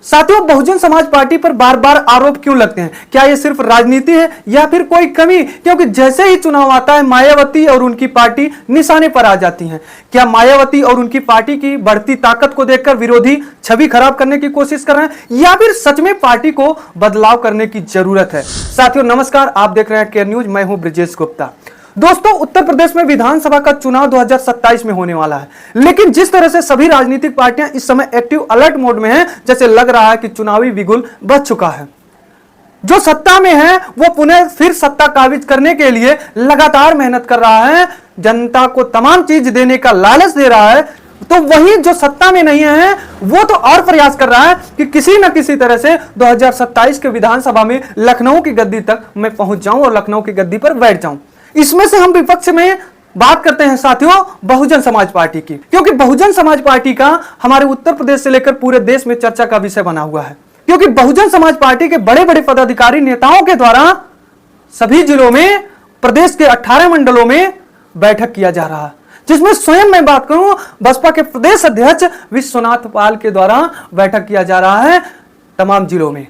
साथियों, बहुजन समाज पार्टी पर बार बार आरोप क्यों लगते हैं? क्या ये सिर्फ राजनीति है या फिर कोई कमी? क्योंकि जैसे ही चुनाव आता है मायावती और उनकी पार्टी निशाने पर आ जाती हैं। क्या मायावती और उनकी पार्टी की बढ़ती ताकत को देखकर विरोधी छवि खराब करने की कोशिश कर रहे हैं या फिर सच में पार्टी को बदलाव करने की जरूरत है? साथियों नमस्कार, आप देख रहे हैं केयर न्यूज। मैं हूं ब्रिजेश गुप्ता। दोस्तों, उत्तर प्रदेश में विधानसभा का चुनाव 2027 में होने वाला है, लेकिन जिस तरह से सभी राजनीतिक पार्टियां इस समय एक्टिव अलर्ट मोड में हैं, जैसे लग रहा है कि चुनावी बिगुल बज चुका है। जो सत्ता में है वो पुनः फिर सत्ता काबिज करने के लिए लगातार मेहनत कर रहा है, जनता को तमाम चीज देने का लालच दे रहा है। तो वही जो सत्ता में नहीं है वो तो और प्रयास कर रहा है कि किसी न किसी तरह से 2027 के विधानसभा में लखनऊ की गद्दी तक मैं पहुंच जाऊं और लखनऊ की गद्दी पर बैठ जाऊं। इसमें से हम विपक्ष में बात करते हैं साथियों बहुजन समाज पार्टी की, क्योंकि बहुजन समाज पार्टी का हमारे उत्तर प्रदेश से लेकर पूरे देश में चर्चा का विषय बना हुआ है। क्योंकि बहुजन समाज पार्टी के बड़े बड़े पदाधिकारी नेताओं के द्वारा सभी जिलों में, प्रदेश के 18 मंडलों में बैठक किया जा रहा है, जिसमें स्वयं मैं बात करूं बसपा के प्रदेश अध्यक्ष विश्वनाथ पाल के द्वारा बैठक किया जा रहा है तमाम जिलों में।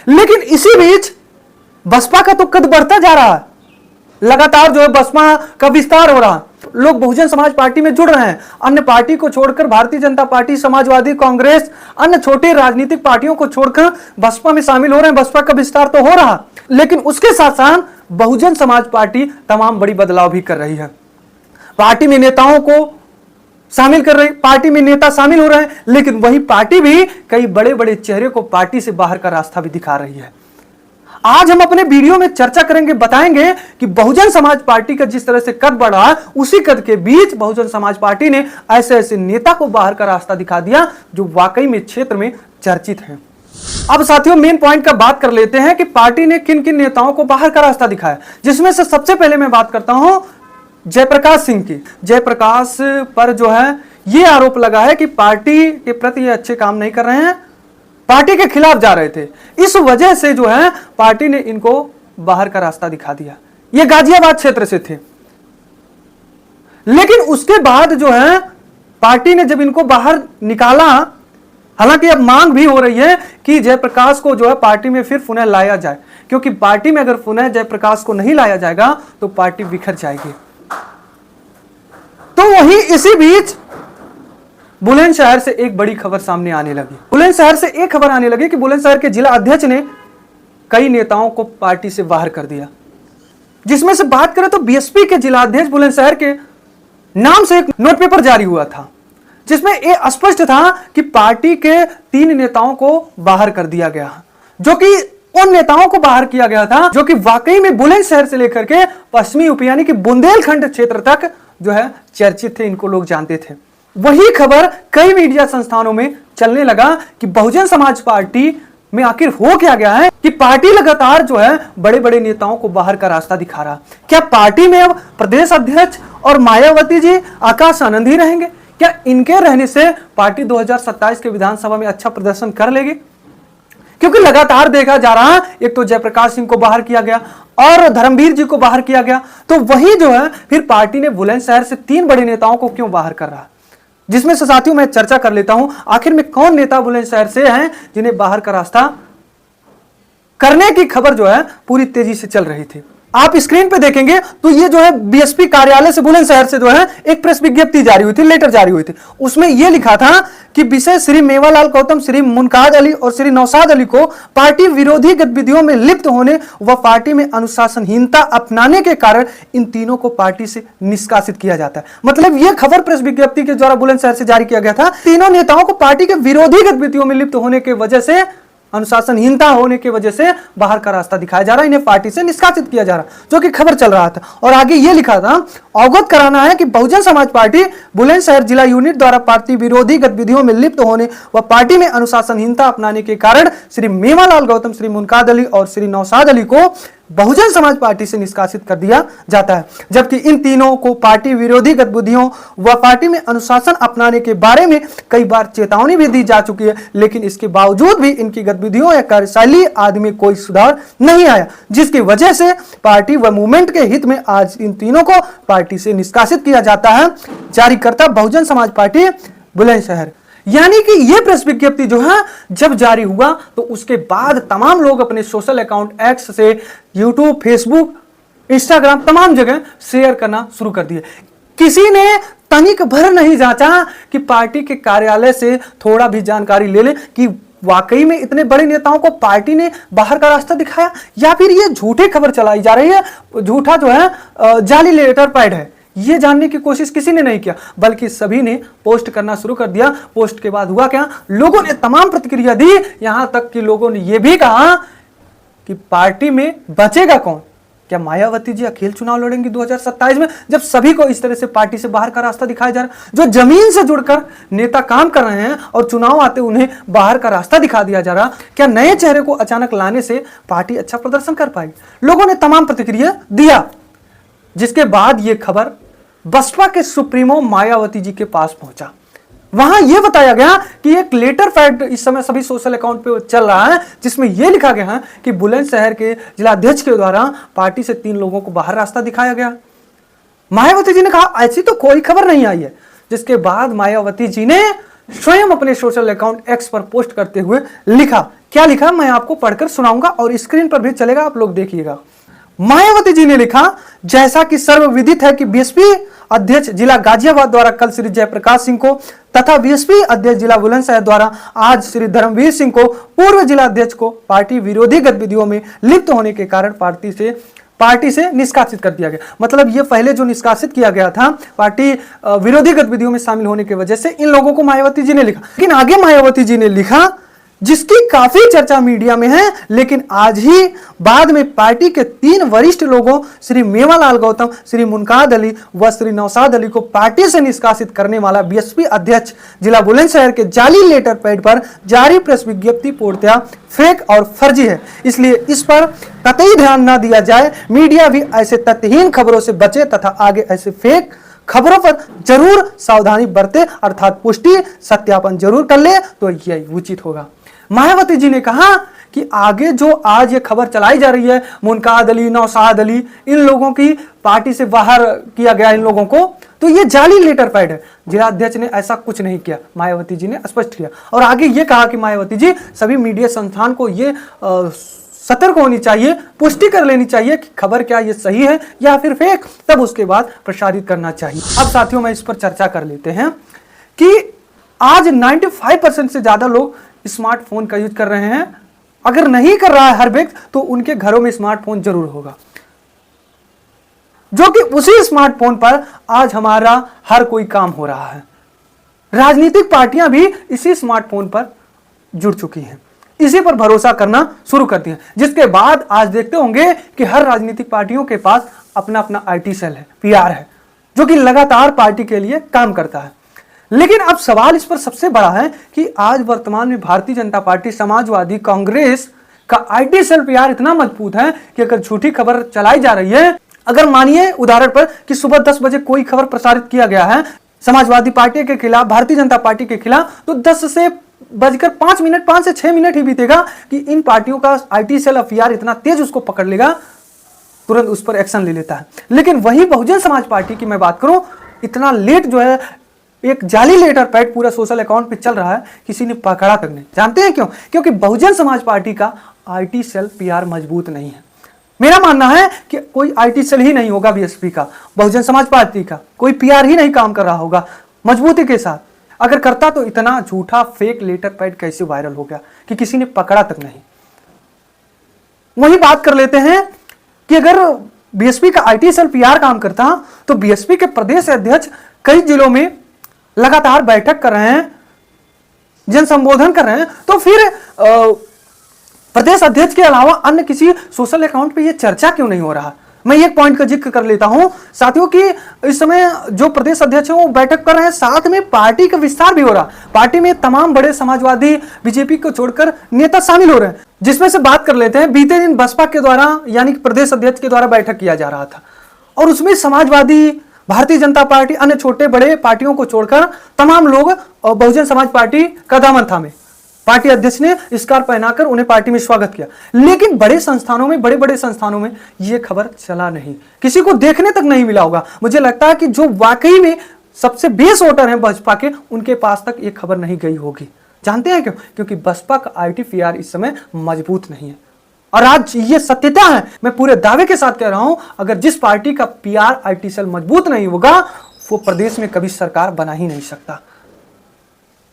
लेकिन इसी बीच बसपा का तो कद बढ़ता जा रहा है, लगातार जो है बसपा का विस्तार हो रहा है, लोग बहुजन समाज पार्टी में जुड़ रहे हैं। अन्य पार्टी को छोड़कर भारतीय जनता पार्टी, समाजवादी, कांग्रेस, अन्य छोटी राजनीतिक पार्टियों को छोड़कर बसपा में शामिल हो रहे हैं। बसपा का विस्तार तो हो रहा, लेकिन उसके साथ साथ बहुजन समाज पार्टी तमाम बड़ी बदलाव भी कर रही है। पार्टी में नेताओं को शामिल कर रही, पार्टी में नेता शामिल हो रहे हैं, लेकिन वही पार्टी भी कई बड़े बड़े चेहरे को पार्टी से बाहर का रास्ता भी दिखा रही है। आज हम अपने वीडियो में चर्चा करेंगे, बताएंगे कि बहुजन समाज पार्टी का जिस तरह से कद बढ़ा, उसी कद के बीच बहुजन समाज पार्टी ने ऐसे ऐसे नेता को बाहर का रास्ता दिखा दिया जो वाकई में क्षेत्र में चर्चित हैं। अब साथियों मेन पॉइंट का बात कर लेते हैं कि पार्टी ने किन किन नेताओं को बाहर का रास्ता दिखाया, जिसमें से सबसे पहले मैं बात करता हूं जयप्रकाश सिंह की। जयप्रकाश पर जो है यह आरोप लगा है कि पार्टी के प्रति ये अच्छे काम नहीं कर रहे हैं, पार्टी के खिलाफ जा रहे थे। इस वजह से जो है पार्टी ने इनको बाहर का रास्ता दिखा दिया। ये गाजियाबाद क्षेत्र से थे, लेकिन उसके बाद जो है पार्टी ने जब इनको बाहर निकाला, हालांकि अब मांग भी हो रही है कि जयप्रकाश को जो है पार्टी में फिर पुनः लाया जाए, क्योंकि पार्टी में अगर पुनः जयप्रकाश को नहीं लाया जाएगा तो पार्टी बिखर जाएगी। तो वहीं इसी बीच बुलंदशहर से एक बड़ी खबर सामने आने लगी। बुलंदशहर से एक खबर आने लगी कि बुलंदशहर के जिला अध्यक्ष ने कई नेताओं को पार्टी से बाहर कर दिया। जिसमें से बात करें तो बीएसपी के जिला अध्यक्ष बुलंदशहर के नाम से एक नोट पेपर जारी हुआ था, जिसमें यह स्पष्ट था कि पार्टी के 3 नेताओं को बाहर कर दिया गया, जो कि उन नेताओं को बाहर किया गया था जो कि वाकई में बुलंदशहर से लेकर के पश्चिमी यूपी यानी कि बुंदेलखंड क्षेत्र तक जो है चर्चित थे, इनको लोग जानते थे। वही खबर कई मीडिया संस्थानों में चलने लगा कि बहुजन समाज पार्टी में आखिर हो क्या गया है कि पार्टी लगातार जो है बड़े बड़े नेताओं को बाहर का रास्ता दिखा रहा। क्या पार्टी में अब प्रदेश अध्यक्ष और मायावती जी आकाश आनंद ही रहेंगे? क्या इनके रहने से पार्टी 2027 के विधानसभा में अच्छा प्रदर्शन कर लेगी? क्योंकि लगातार देखा जा रहा है, एक तो जयप्रकाश सिंह को बाहर किया गया और धर्मवीर जी को बाहर किया गया, तो वही जो है फिर पार्टी ने बुलंदशहर से 3 बड़े नेताओं को क्यों बाहर कर रहा, जिसमें से साथियों मैं चर्चा कर लेता हूं आखिर में कौन नेता बुलंदशहर से हैं जिन्हें बाहर का रास्ता करने की खबर जो है पूरी तेजी से चल रही थी। आप स्क्रीन पे देखेंगे तो ये जो है बीएसपी कार्यालय से बुलंदशहर से जो है एक प्रेस विज्ञप्ति जारी हुई थी, लेटर जारी हुई थी। उसमें यह लिखा था कि विषय श्री मेवालाल गौतम, श्री मुनकाद अली और श्री नौशाद अली को पार्टी विरोधी गतिविधियों में लिप्त होने व पार्टी में अनुशासनहीनता अपनाने के कारण इन तीनों को पार्टी से निष्कासित किया जाता है। मतलब यह खबर प्रेस विज्ञप्ति के द्वारा बुलंदशहर से जारी किया गया था। तीनों नेताओं को पार्टी के विरोधी गतिविधियों में लिप्त होने की वजह से, अनुशासनहीनता होने की वजह से बाहर का रास्ता दिखाया जा रहा है, इन्हें पार्टी से निष्कासित किया जा रहा, जो कि खबर चल रहा था। और आगे ये लिखा था, अवगत कराना है कि बहुजन समाज पार्टी बुलंदशहर जिला यूनिट द्वारा पार्टी विरोधी गतिविधियों में लिप्त होने व पार्टी में अनुशासनहीनता अपनाने के कारण श्री मेवालाल गौतम, श्री मुनकाद अली और श्री नौशाद अली को बहुजन समाज पार्टी से निष्कासित कर दिया जाता है। जबकि इन तीनों को पार्टी विरोधी गतिविधियों व पार्टी में अनुशासन अपनाने के बारे में कई बार चेतावनी भी दी जा चुकी है, लेकिन इसके बावजूद भी इनकी गतिविधियों या कार्यशैली आदि में कोई सुधार नहीं आया, जिसकी वजह से पार्टी व मूवमेंट के हित में आज इन तीनों को पार्टी से निष्कासित किया जाता है। जारीकर्ता बहुजन समाज पार्टी बुलंदशहर। यानी कि यह प्रेस विज्ञप्ति जो है जब जारी हुआ तो उसके बाद तमाम लोग अपने सोशल अकाउंट एक्स से, यूट्यूब, फेसबुक, इंस्टाग्राम, तमाम जगह शेयर करना शुरू कर दिए। किसी ने तनिक भर नहीं जांचा कि पार्टी के कार्यालय से थोड़ा भी जानकारी ले ले कि वाकई में इतने बड़े नेताओं को पार्टी ने बाहर का रास्ता दिखाया या फिर ये झूठी खबर चलाई जा रही है, झूठा जो है जाली लेटर पैड है। ये जानने की कोशिश किसी ने नहीं किया, बल्कि सभी ने पोस्ट करना शुरू कर दिया। पोस्ट के बाद हुआ क्या, लोगों ने तमाम प्रतिक्रिया दी, यहां तक कि लोगों ने यह भी कहा कि पार्टी में बचेगा कौन। क्या मायावती जी अकेले चुनाव लड़ेंगी 2027 में, जब सभी को इस तरह से पार्टी से बाहर का रास्ता दिखाया जा रहा है? जो जमीन से जुड़कर नेता काम कर रहे हैं और चुनाव आते उन्हें बाहर का रास्ता दिखा दिया जा रहा, क्या नए चेहरे को अचानक लाने से पार्टी अच्छा प्रदर्शन कर पाएगी? लोगों ने तमाम प्रतिक्रिया दिया, जिसके बाद यह खबर बसपा के सुप्रीमो मायावती जी के पास पहुंचा। वहां यह बताया गया कि एक लेटर पैड इस समय सभी सोशल अकाउंट पे चल रहा है, जिसमें यह लिखा गया है कि बुलंदशहर के जिला अध्यक्ष के द्वारा पार्टी से 3 लोगों को बाहर रास्ता दिखाया गया। मायावती जी ने कहा ऐसी तो कोई खबर नहीं आई है, जिसके बाद मायावती जी ने स्वयं अपने सोशल अकाउंट एक्स पर पोस्ट करते हुए लिखा। क्या लिखा मैं आपको पढ़कर सुनाऊंगा और स्क्रीन पर भी चलेगा, आप लोग देखिएगा। मायावती जी ने लिखा, जैसा कि सर्वविदित है कि बीएसपी अध्यक्ष जिला गाजियाबाद द्वारा कल श्री जयप्रकाश सिंह को तथा बीएसपी अध्यक्ष जिला बुलंदशहर द्वारा आज श्री धर्मवीर सिंह को पूर्व जिला अध्यक्ष को पार्टी विरोधी गतिविधियों में लिप्त होने के कारण पार्टी से निष्कासित कर दिया गया। मतलब ये पहले जो निष्कासित किया गया था पार्टी विरोधी गतिविधियों में शामिल होने की वजह से, इन लोगों को मायावती जी ने लिखा। लेकिन आगे मायावती जी ने लिखा, जिसकी काफी चर्चा मीडिया में है, लेकिन आज ही बाद में पार्टी के 3 वरिष्ठ लोगों श्री मेवालाल गौतम, श्री मुनकाद अली व श्री नौशाद अली को पार्टी से निष्कासित करने वाला बीएसपी अध्यक्ष जिला बुलंदशहर के जाली लेटर पैड पर जारी प्रेस विज्ञप्ति पूर्णतः फेक और फर्जी है, इसलिए इस पर कतई ध्यान न दिया जाए। मीडिया भी ऐसे तथ्यहीन खबरों से बचे तथा आगे ऐसे फेक खबरों पर जरूर सावधानी बरते, अर्थात पुष्टि सत्यापन जरूर कर ले तो यही उचित होगा। मायावती जी ने कहा कि आगे जो आज ये खबर चलाई जा रही है, मुनकाद अली, नौशाद अली, इन लोगों की पार्टी से बाहर किया गया इन लोगों को, तो ये जाली लेटर पैड है। जिला अध्यक्ष ने ऐसा कुछ नहीं किया, मायावती जी ने स्पष्ट किया। और आगे ये कहा कि मायावती जी सभी मीडिया संस्थान को ये सतर्क होनी चाहिए, पुष्टि कर लेनी चाहिए कि खबर क्या ये सही है या फिर फेक, तब उसके बाद प्रसारित करना चाहिए। अब साथियों में इस पर चर्चा कर लेते हैं कि आज 95% से ज्यादा लोग स्मार्टफोन का यूज कर रहे हैं। अगर नहीं कर रहा है हर व्यक्ति, तो उनके घरों में स्मार्टफोन जरूर होगा, जो कि उसी स्मार्टफोन पर आज हमारा हर कोई काम हो रहा है। राजनीतिक पार्टियां भी इसी स्मार्टफोन पर जुड़ चुकी हैं, इसी पर भरोसा करना शुरू करती हैं, जिसके बाद आज देखते होंगे कि हर राजनीतिक पार्टियों के पास अपना अपना आईटी सेल है, पीआर है, जो कि लगातार पार्टी के लिए काम करता है। लेकिन अब सवाल इस पर सबसे बड़ा है कि आज वर्तमान में भारतीय जनता पार्टी, समाजवादी, कांग्रेस का आईटी सेल पीआर इतना मजबूत है कि अगर झूठी खबर चलाई जा रही है, अगर मानिए उदाहरण पर कि सुबह 10 बजे कोई खबर प्रसारित किया गया है समाजवादी पार्टी के खिलाफ, भारतीय जनता पार्टी के खिलाफ, तो 10 से बजकर 5 मिनट, 5 से 6 मिनट ही बीतेगा कि इन पार्टियों का आईटी सेल पीआर इतना तेज उसको पकड़ लेगा, तुरंत उस पर एक्शन ले लेता है। लेकिन वही बहुजन समाज पार्टी की मैं बात करूं, इतना लेट जो है एक जाली लेटर पैड पूरा सोशल अकाउंट पे चल रहा है, किसी ने पकड़ा तक नहीं। जानते हैं क्यों? क्योंकि बहुजन समाज पार्टी का आईटी सेल पीआर मजबूत नहीं है। मेरा मानना है कि कोई आईटी सेल ही नहीं होगा बीएसपी का, बहुजन समाज पार्टी का कोई पीआर ही नहीं काम कर रहा होगा मजबूती के साथ। अगर करता तो इतना झूठा फेक लेटर पैड कैसे वायरल हो गया कि किसी ने पकड़ा तक नहीं। वही बात कर लेते हैं कि अगर बीएसपी का आईटी सेल पीआर काम करता तो बीएसपी के प्रदेश अध्यक्ष कई जिलों में लगातार बैठक कर रहे हैं, जन संबोधन कर रहे हैं, तो फिर प्रदेश अध्यक्ष के अलावा अन्य किसी सोशल अकाउंट पे ये चर्चा क्यों नहीं हो रहा? मैं एक पॉइंट का जिक्र कर लेता हूं साथियों कि इस समय जो प्रदेश अध्यक्ष हैं वो बैठक कर रहे हैं, साथ में पार्टी का विस्तार भी हो रहा। पार्टी में तमाम बड़े समाजवादी, बीजेपी को छोड़कर नेता शामिल हो रहे हैं, जिसमें से बात कर लेते हैं। बीते दिन बसपा के द्वारा यानी कि प्रदेश अध्यक्ष के द्वारा बैठक किया जा रहा था और उसमें समाजवादी, भारतीय जनता पार्टी, अन्य छोटे बड़े पार्टियों को छोड़कर तमाम लोग बहुजन समाज पार्टी का दामन थामे। पार्टी अध्यक्ष ने स्कार्फ पहनाकर उन्हें पार्टी में स्वागत किया। लेकिन बड़े संस्थानों में, बड़े बड़े संस्थानों में यह खबर चला नहीं, किसी को देखने तक नहीं मिला होगा। मुझे लगता है कि जो वाकई में सबसे बेस वोटर हैं बसपा के, उनके पास तक ये खबर नहीं गई होगी। जानते हैं क्यों? क्योंकि बसपा का आईटी पीआर इस समय मजबूत नहीं है। और आज ये सत्यता है, मैं पूरे दावे के साथ कह रहा हूं, अगर जिस पार्टी का पीआर आईटी सेल मजबूत नहीं होगा वो प्रदेश में कभी सरकार बना ही नहीं सकता।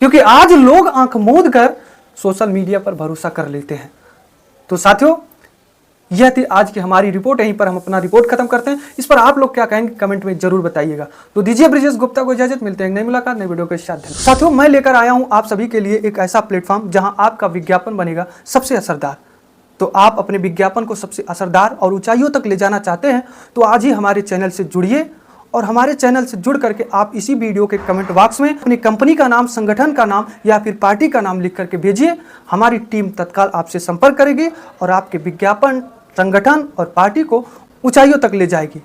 क्योंकि आज लोग आंख मूंद कर सोशल मीडिया पर भरोसा कर लेते हैं। तो साथियों, यह थी आज की हमारी रिपोर्ट। यहीं पर हम अपना रिपोर्ट खत्म करते हैं। इस पर आप लोग क्या कहेंगे कमेंट में जरूर बताइएगा। तो दीजिए ब्रिजेश गुप्ता को इजाजत, मिलते हैं नई मुलाकात नई वीडियो के साथ। साथियों, मैं लेकर आया हूं आप सभी के लिए एक ऐसा प्लेटफॉर्म जहां आपका विज्ञापन बनेगा सबसे असरदार। तो आप अपने विज्ञापन को सबसे असरदार और ऊंचाइयों तक ले जाना चाहते हैं तो आज ही हमारे चैनल से जुड़िए, और हमारे चैनल से जुड़ करके आप इसी वीडियो के कमेंट बॉक्स में अपनी कंपनी का नाम, संगठन का नाम या फिर पार्टी का नाम लिख करके भेजिए। हमारी टीम तत्काल आपसे संपर्क करेगी और आपके विज्ञापन, संगठन और पार्टी को ऊंचाइयों तक ले जाएगी।